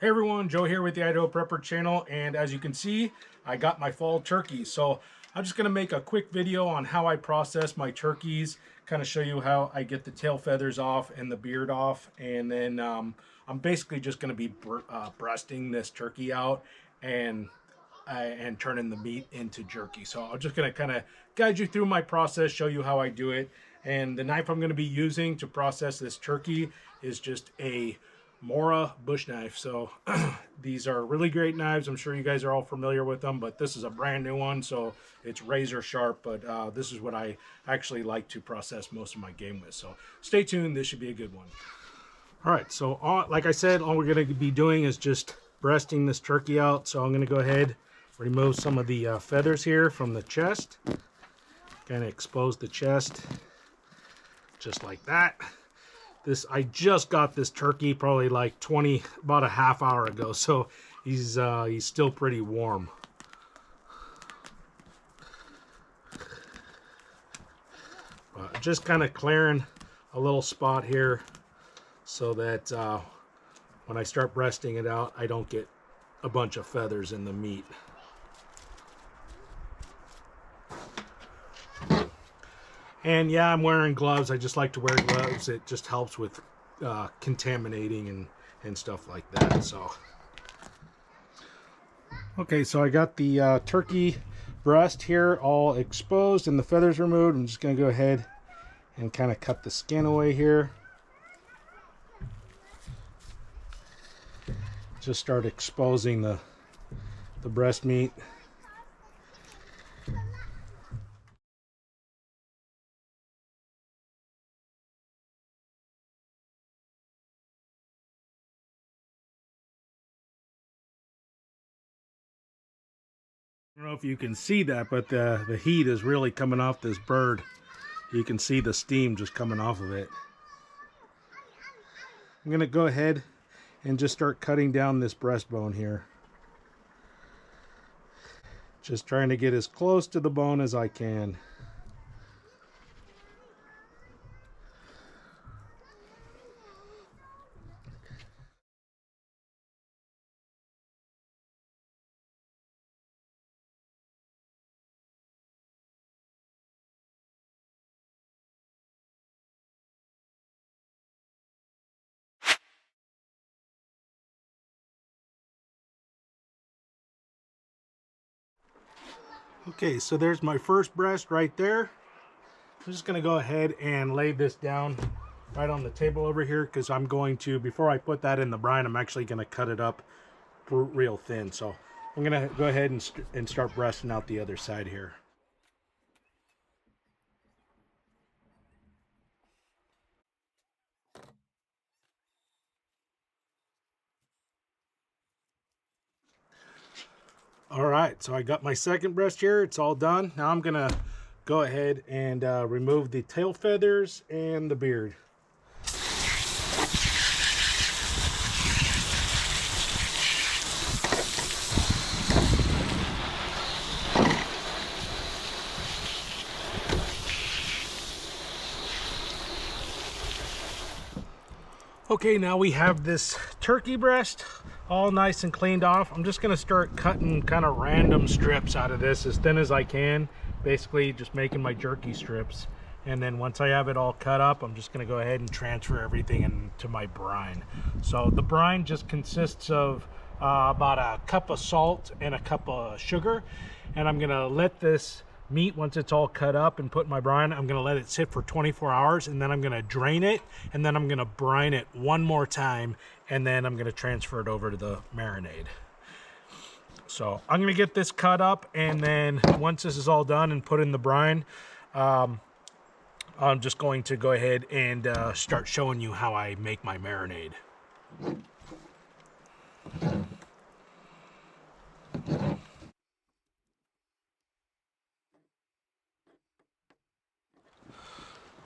Hey everyone, Joe here with the Idaho Prepper channel, and as you can see, I got my fall turkeys. So I'm just going to make a quick video on how I process my turkeys, kind of show you how I get the tail feathers off and the beard off, and then I'm basically just going to be breasting this turkey out and turning the meat into jerky. So I'm just going to kind of guide you through my process, show you how I do it. And the knife I'm going to be using to process this turkey is just a Mora bush knife. So these are really great knives. I'm sure you guys are all familiar with them, but this is a brand new one, so it's razor sharp. But this is what I actually like to process most of my game with. So stay tuned. This should be a good one. All right. So like I said, all we're going to be doing is just breasting this turkey out. So I'm going to go ahead, remove some of the feathers here from the chest. Kind of expose the chest just like that. I just got this turkey probably like about a half hour ago, so he's still pretty warm. Just kind of clearing a little spot here so that when I start breasting it out, I don't get a bunch of feathers in the meat. And yeah, I'm wearing gloves. I just like to wear gloves. It just helps with contaminating and stuff like that. So, okay, so I got the turkey breast here all exposed and the feathers removed. I'm just going to go ahead and kind of cut the skin away here. Just start exposing the breast meat. I don't know if you can see that, but the heat is really coming off this bird. You can see the steam just coming off of it. I'm going to go ahead and just start cutting down this breastbone here. Just trying to get as close to the bone as I can. Okay, so there's my first breast right there. I'm just going to go ahead and lay this down right on the table over here because I'm going to, before I put that in the brine, I'm actually going to cut it up real thin. So I'm going to go ahead and start breasting out the other side here. All right, so I got my second breast here. It's all done. Now I'm going to go ahead and remove the tail feathers and the beard. Okay, now we have this turkey breast all nice and cleaned off. I'm just going to start cutting kind of random strips out of this as thin as I can. Basically just making my jerky strips. And then once I have it all cut up, I'm just going to go ahead and transfer everything into my brine. So the brine just consists of about a cup of salt and a cup of sugar. And I'm going to let this meat, once it's all cut up and put in my brine, I'm going to let it sit for 24 hours and then I'm going to drain it and then I'm going to brine it one more time and then I'm going to transfer it over to the marinade. So I'm going to get this cut up, and then once this is all done and put in the brine, I'm just going to go ahead and start showing you how I make my marinade.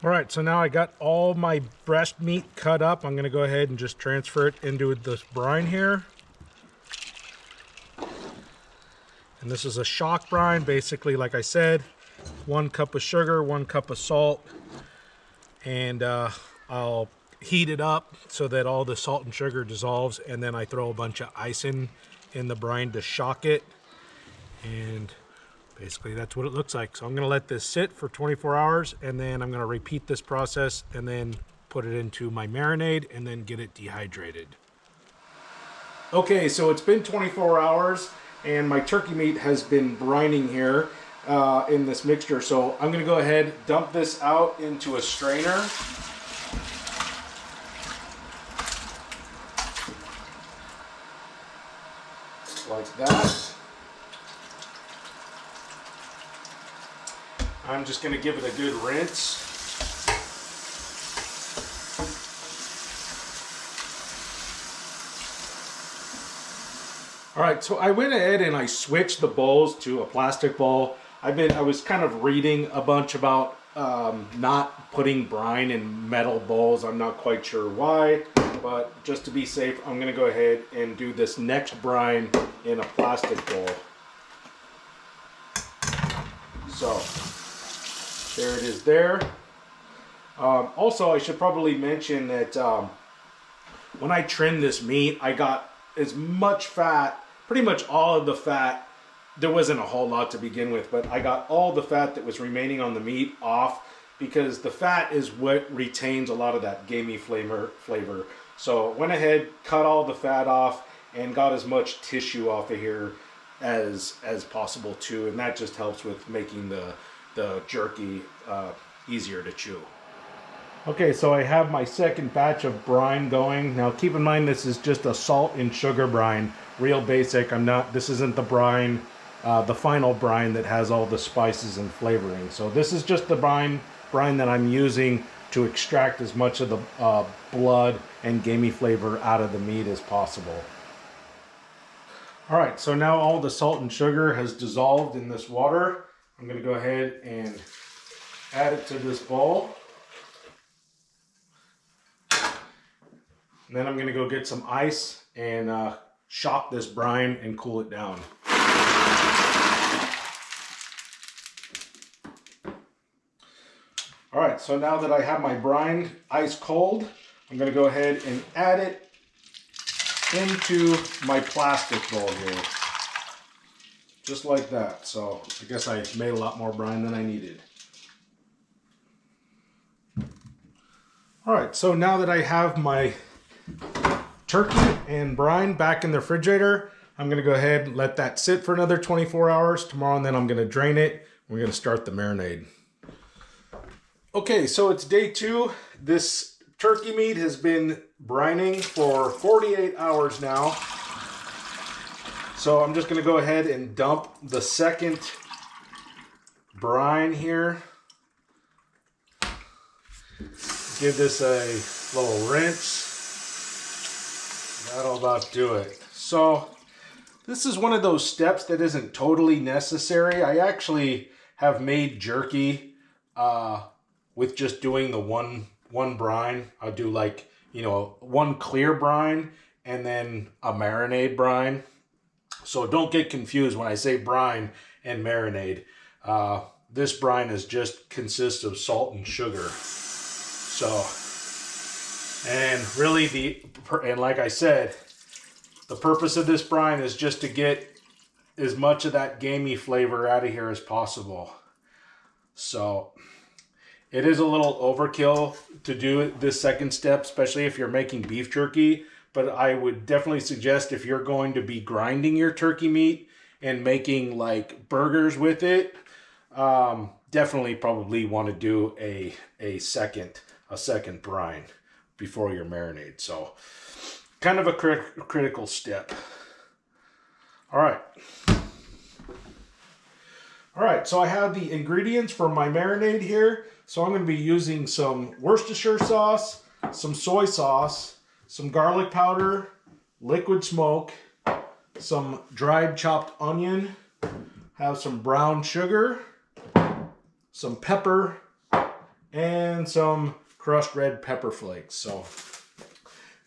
All right, so now I got all my breast meat cut up. I'm going to go ahead and just transfer it into this brine here. And this is a shock brine, basically, like I said, 1 cup of sugar, 1 cup of salt, and I'll heat it up so that all the salt and sugar dissolves, and then I throw a bunch of ice in the brine to shock it, and basically that's what it looks like. So I'm going to let this sit for 24 hours, and then I'm going to repeat this process and then put it into my marinade and then get it dehydrated. Okay, so it's been 24 hours and my turkey meat has been brining here in this mixture. So I'm going to go ahead, dump this out into a strainer. Like that. I'm just going to give it a good rinse. All right, so I went ahead and I switched the bowls to a plastic bowl. I was kind of reading a bunch about not putting brine in metal bowls. I'm not quite sure why, but just to be safe, I'm gonna go ahead and do this next brine in a plastic bowl. So, there it is there. Also, I should probably mention that when I trimmed this meat, I got as much fat, pretty much all of the fat. There wasn't a whole lot to begin with, but I got all the fat that was remaining on the meat off, because the fat is what retains a lot of that gamey flavor. So went ahead, cut all the fat off, and got as much tissue off of here as possible too, and that just helps with making the jerky easier to chew. Okay, so I have my second batch of brine going. Now keep in mind this is just a salt and sugar brine, real basic. This isn't the brine, the final brine that has all the spices and flavoring. So this is just the brine that I'm using to extract as much of the blood and gamey flavor out of the meat as possible. All right, so now all the salt and sugar has dissolved in this water. I'm gonna go ahead and add it to this bowl. And then I'm going to go get some ice and shock this brine and cool it down. All right, so now that I have my brine ice cold, I'm going to go ahead and add it into my plastic bowl here. Just like that. So I guess I made a lot more brine than I needed. All right, so now that I have my turkey and brine back in the refrigerator, I'm going to go ahead and let that sit for another 24 hours tomorrow, and then I'm going to drain it. We're going to start the marinade. Okay, so it's day 2. This turkey meat has been brining for 48 hours now. So I'm just going to go ahead and dump the second brine here. Give this a little rinse. That'll about do it. So this is one of those steps that isn't totally necessary. I actually have made jerky with just doing the one brine. I'll do like, one clear brine and then a marinade brine. So don't get confused when I say brine and marinade. This brine consists of salt and sugar. So, and really and like I said, the purpose of this brine is just to get as much of that gamey flavor out of here as possible. So it is a little overkill to do this second step, especially if you're making beef jerky. But I would definitely suggest, if you're going to be grinding your turkey meat and making like burgers with it, definitely probably want to do a second brine before your marinade. So kind of a critical step. All right, so I have the ingredients for my marinade here. So I'm going to be using some Worcestershire sauce, some soy sauce, some garlic powder, liquid smoke, some dried chopped onion, have some brown sugar, some pepper, and some crushed red pepper flakes. So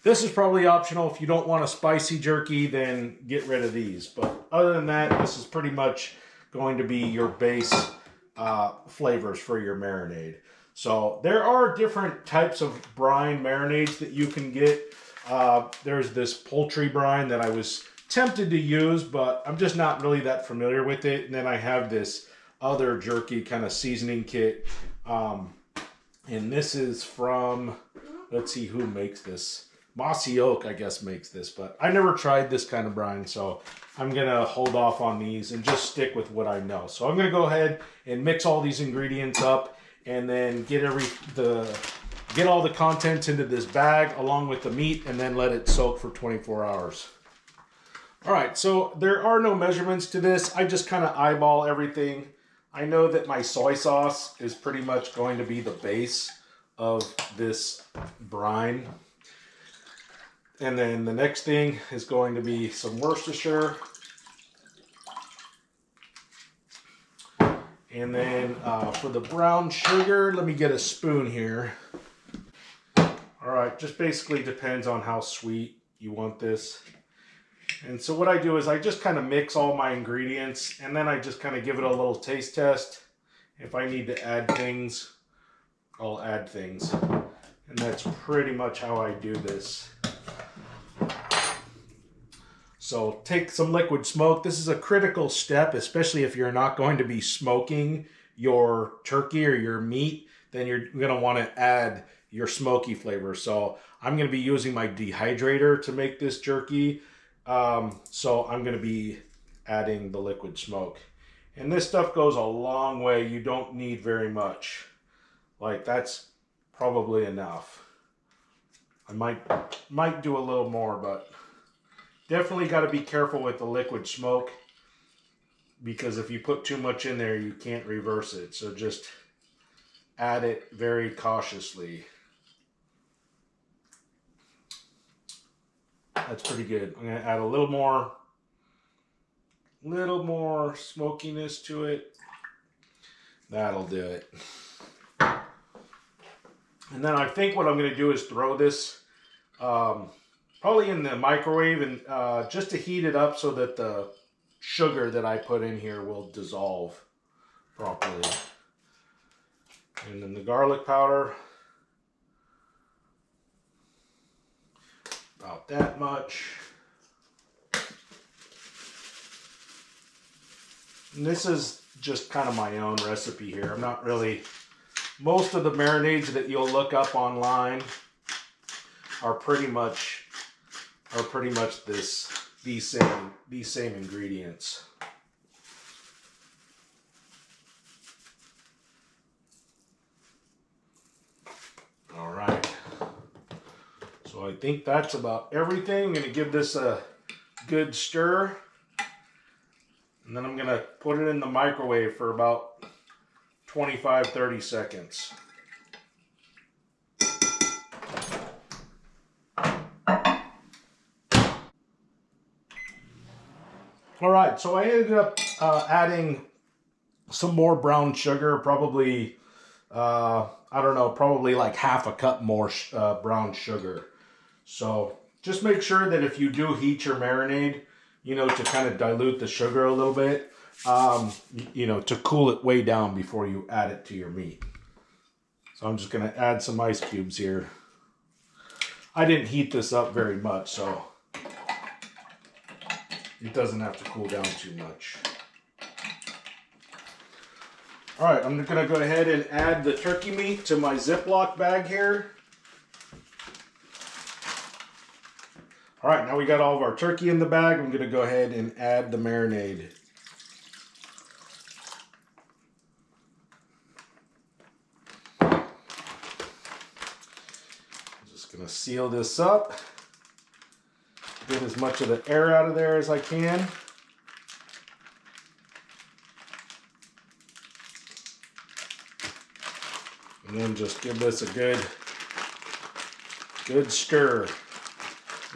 this is probably optional. If you don't want a spicy jerky, then get rid of these. But other than that, this is pretty much going to be your base flavors for your marinade. So there are different types of brine marinades that you can get. There's this poultry brine that I was tempted to use, but I'm just not really that familiar with it. And then I have this other jerky kind of seasoning kit. And this is from, let's see who makes this. Mossy Oak, I guess, makes this, but I never tried this kind of brine, so I'm gonna hold off on these and just stick with what I know. So I'm gonna go ahead and mix all these ingredients up and then get all the contents into this bag along with the meat and then let it soak for 24 hours. All right, so there are no measurements to this. I just kind of eyeball everything. I know that my soy sauce is pretty much going to be the base of this brine. And then the next thing is going to be some Worcestershire. And then for the brown sugar, let me get a spoon here. All right, just basically depends on how sweet you want this. And so what I do is I just kind of mix all my ingredients and then I just kind of give it a little taste test. If I need to add things, I'll add things. And that's pretty much how I do this. So take some liquid smoke. This is a critical step, especially if you're not going to be smoking your turkey or your meat, then you're gonna wanna add your smoky flavor. So I'm gonna be using my dehydrator to make this jerky. So I'm gonna be adding the liquid smoke. And this stuff goes a long way. You don't need very much. Like that's probably enough. I might do a little more, but definitely got to be careful with the liquid smoke because if you put too much in there, you can't reverse it. So just add it very cautiously. That's pretty good. I'm going to add a little more smokiness to it. That'll do it. And then I think what I'm going to do is throw this probably in the microwave and just to heat it up so that the sugar that I put in here will dissolve properly. And then the garlic powder, about that much. And this is just kind of my own recipe here. I'm not really, most of the marinades that you'll look up online are pretty much these same ingredients. All right. So I think that's about everything. I'm going to give this a good stir. And then I'm going to put it in the microwave for about 25-30 seconds. All right, so I ended up adding some more brown sugar, probably, I don't know, probably like half a cup more brown sugar. So just make sure that if you do heat your marinade, you know, to kind of dilute the sugar a little bit, you know, to cool it way down before you add it to your meat. So I'm just going to add some ice cubes here. I didn't heat this up very much, so it doesn't have to cool down too much. All right, I'm going to go ahead and add the turkey meat to my Ziploc bag here. All right, now we got all of our turkey in the bag. I'm going to go ahead and add the marinade. I'm just going to seal this up. Get as much of the air out of there as I can. And then just give this a good stir,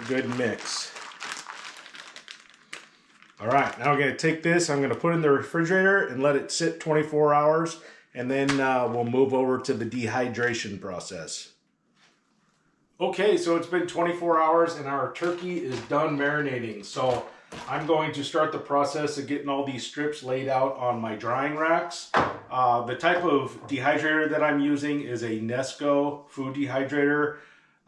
good mix. All right, now I'm going to take this, I'm going to put it in the refrigerator and let it sit 24 hours, and then we'll move over to the dehydration process. Okay, so it's been 24 hours and our turkey is done marinating. So I'm going to start the process of getting all these strips laid out on my drying racks. The type of dehydrator that I'm using is a Nesco food dehydrator.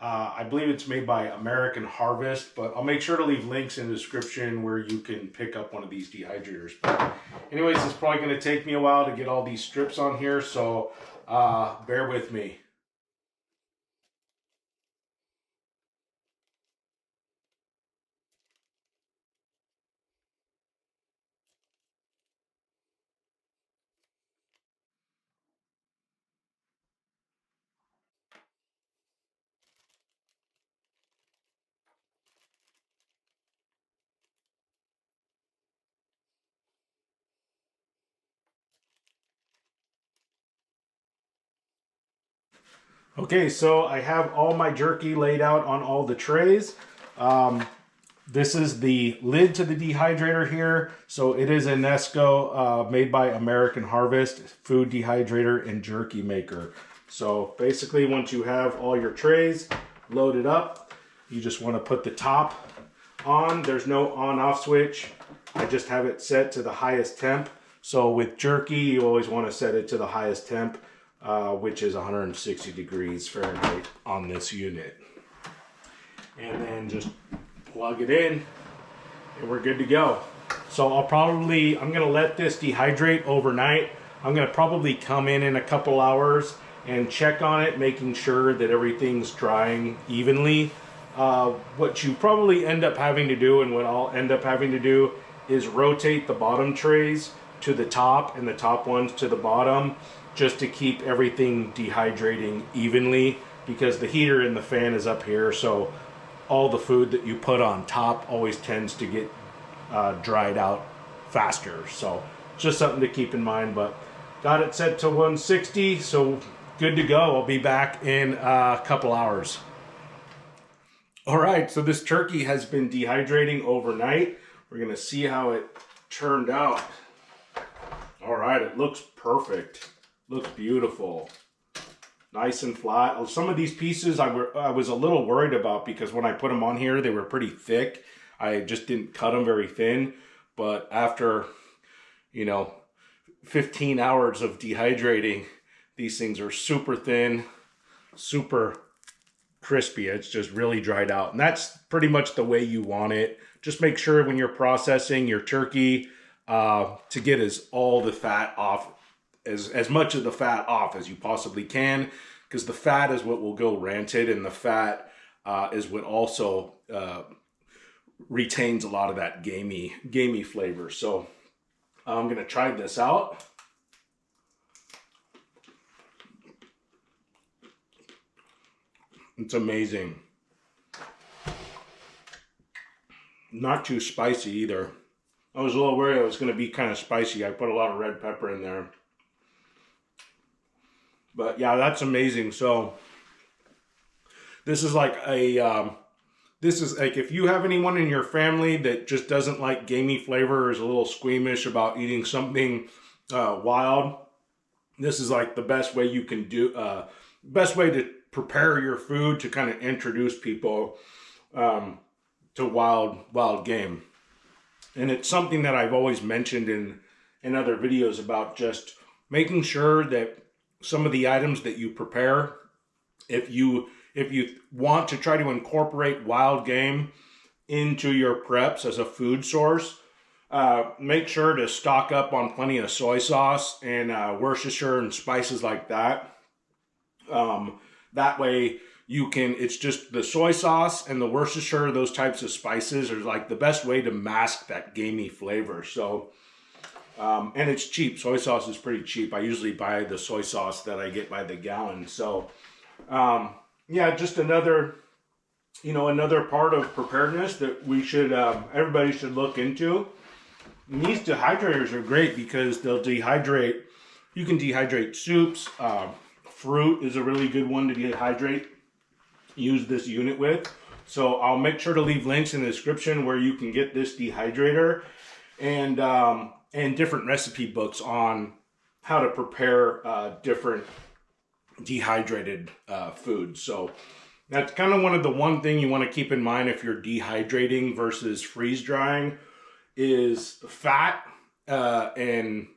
I believe it's made by American Harvest, but I'll make sure to leave links in the description where you can pick up one of these dehydrators. But anyways, it's probably going to take me a while to get all these strips on here, so bear with me. Okay, so I have all my jerky laid out on all the trays. This is the lid to the dehydrator here. So it is a Nesco made by American Harvest food dehydrator and jerky maker. So basically once you have all your trays loaded up, you just want to put the top on. There's no on-off switch. I just have it set to the highest temp. So with jerky, you always want to set it to the highest temp, which is 160 degrees Fahrenheit on this unit. And then just plug it in and we're good to go. So I'm gonna let this dehydrate overnight. I'm gonna probably come in a couple hours and check on it, making sure that everything's drying evenly. What you probably end up having to do, and what I'll end up having to do, is rotate the bottom trays to the top and the top ones to the bottom, just to keep everything dehydrating evenly, because the heater and the fan is up here, so all the food that you put on top always tends to get dried out faster. So just something to keep in mind, but got it set to 160, so good to go. I'll be back in a couple hours. All right, so this turkey has been dehydrating overnight. We're gonna see how it turned out. All right, it looks perfect. Looks beautiful. Nice and flat. Some of these pieces I was a little worried about, because when I put them on here, they were pretty thick. I just didn't cut them very thin. But after, 15 hours of dehydrating, these things are super thin, super crispy. It's just really dried out. And that's pretty much the way you want it. Just make sure when you're processing your turkey to get all the fat off, as much of the fat off as you possibly can, because the fat is what will go rancid, and the fat is what also retains a lot of that gamey flavor. So I'm gonna try this out. It's amazing. Not too spicy either. I was a little worried it was gonna be kind of spicy. I put a lot of red pepper in there. But yeah, that's amazing. So this is like if you have anyone in your family that just doesn't like gamey flavor, or is a little squeamish about eating something wild, this is like the best way you can do, best way to prepare your food to kind of introduce people to wild game. And it's something that I've always mentioned in other videos about just making sure that some of the items that you prepare, if you want to try to incorporate wild game into your preps as a food source, make sure to stock up on plenty of soy sauce and Worcestershire and spices like that. That way it's just the soy sauce and the Worcestershire, those types of spices are like the best way to mask that gamey flavor. So and it's cheap. Soy sauce is pretty cheap. I usually buy the soy sauce that I get by the gallon. So, yeah, just another part of preparedness that we should, everybody should look into. And these dehydrators are great because they'll dehydrate. You can dehydrate soups. Fruit is a really good one to dehydrate. Use this unit with. So I'll make sure to leave links in the description where you can get this dehydrator, and different recipe books on how to prepare different dehydrated foods. So that's kind of one thing you want to keep in mind if you're dehydrating versus freeze drying. is fat and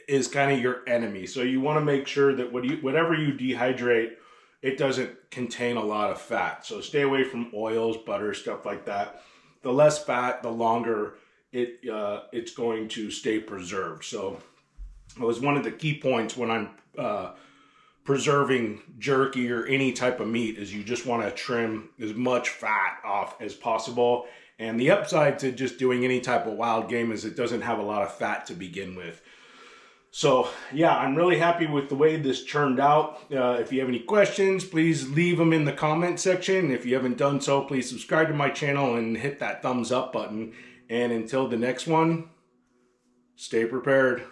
is kind of your enemy. So you want to make sure that whatever you dehydrate, it doesn't contain a lot of fat. So stay away from oils, butter, stuff like that. The less fat, the longer it's going to stay preserved. So it was one of the key points when I'm preserving jerky or any type of meat, is you just want to trim as much fat off as possible. And the upside to just doing any type of wild game is it doesn't have a lot of fat to begin with. So yeah, I'm really happy with the way this turned out. If you have any questions, please leave them in the comment section. If you haven't done so, please subscribe to my channel and hit that thumbs up button. And until the next one, stay prepared.